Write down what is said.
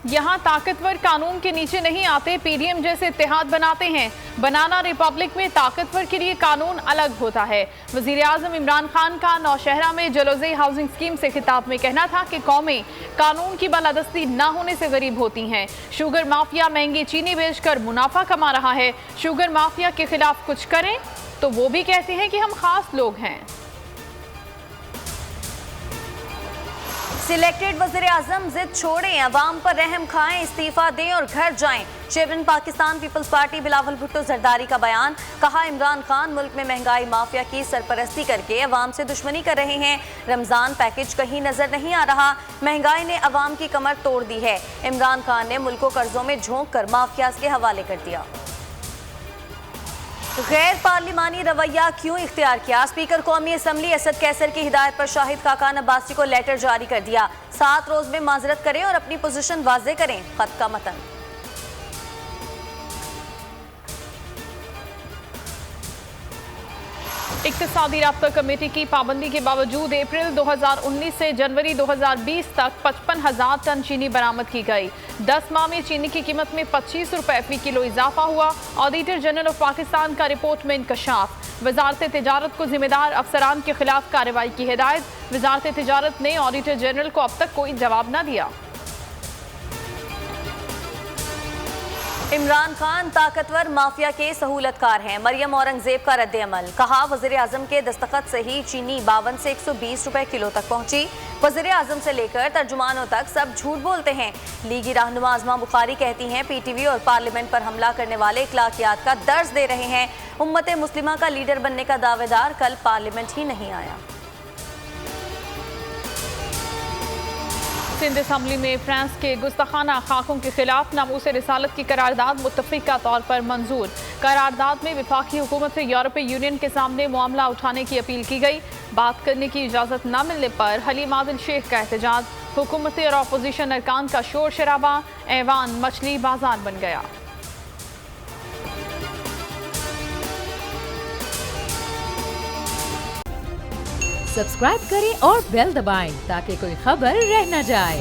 यहाँ ताकतवर कानून के नीचे नहीं आते, पीडीएम जैसे इत्तेहाद बनाते हैं। बनाना रिपब्लिक में ताकतवर के लिए कानून अलग होता है। वजीर आजम इमरान खान का नौशहरा में जलोज़े हाउसिंग स्कीम से खिताब में कहना था कि कौमें कानून की बालादस्ती न होने से गरीब होती हैं। शुगर माफिया महंगी चीनी बेचकर मुनाफा कमा रहा है। शुगर माफिया के खिलाफ कुछ करें तो वो भी कहते हैं कि हम खास लोग हैं। सिलेक्टेड वज़ीर आज़म जिद छोड़ें, अवाम पर रहम खाएं, इस्तीफा दें और घर जाएं। Chairman Pakistan peoples party Bilawal Bhutto Zardari का बयान। कहा, इमरान खान मुल्क में महंगाई माफिया की सरपरस्ती करके अवाम से दुश्मनी कर रहे हैं। रमजान पैकेज कहीं नजर नहीं आ रहा। महंगाई ने अवाम की कमर तोड़ दी है। इमरान खान ने मुल्क को कर्जों में झोंक कर माफियाज के हवाले कर दिया। गैर पार्लिमानी रवैया क्यों इख्तियार किया? स्पीकर कौमी असम्बली असद कैसर की हिदायत पर शाहिद खाकान अब्बासी को लेटर जारी कर दिया। 7 रोज में माजरत करें और अपनी पोजीशन वाजे करें। खत का मतन। इक्तिसादी राब्ता कमेटी की पाबंदी के बावजूद अप्रैल 2019 से जनवरी 2020 तक 55,000 टन चीनी बरामद की गई। 10 माह में चीनी की कीमत में 25 रुपए फी किलो इजाफा हुआ। ऑडिटर जनरल ऑफ पाकिस्तान का रिपोर्ट में इंकशाफ। वजारत तिजारत को जिम्मेदार अफसरान के खिलाफ कार्रवाई की हिदायत। वजारत तिजारत ने ऑडिटर जनरल को अब तक कोई जवाब न दिया। इमरान खान ताकतवर माफिया के सहूलतकार हैं। मरियम औरंगजेब का रद्द अमल। कहा, वज़ीर आज़म के दस्तखत से ही चीनी 52 से 120 रुपए किलो तक पहुंची। वज़ीर आज़म से लेकर तर्जुमानों तक सब झूठ बोलते हैं। लीगी रहनुमा आज़मा बुखारी कहती हैं, पीटीवी और पार्लियामेंट पर हमला करने वाले इखलाकियात का दर्ज दे रहे हैं। उम्मत मुस्लिमा का लीडर बनने का दावेदार कल पार्लियामेंट ही नहीं आया। सिंध असम्बली में फ्रांस के गुस्ताखाना खाकों के खिलाफ नामूस रिसालत की करारदाद मुत्तफिका तौर पर मंजूर। करारदाद में विफाकी हुकूमत से यूरोपीय यूनियन के सामने मामला उठाने की अपील की गई। बात करने की इजाज़त न मिलने पर हलीम आदिल शेख का एहतजाज। हुकूमती और अपोजिशन अरकान का शोर शराबा। ऐवान मछली बाजार बन गया। सब्सक्राइब करें और बेल दबाएं ताकि कोई खबर रह न जाए।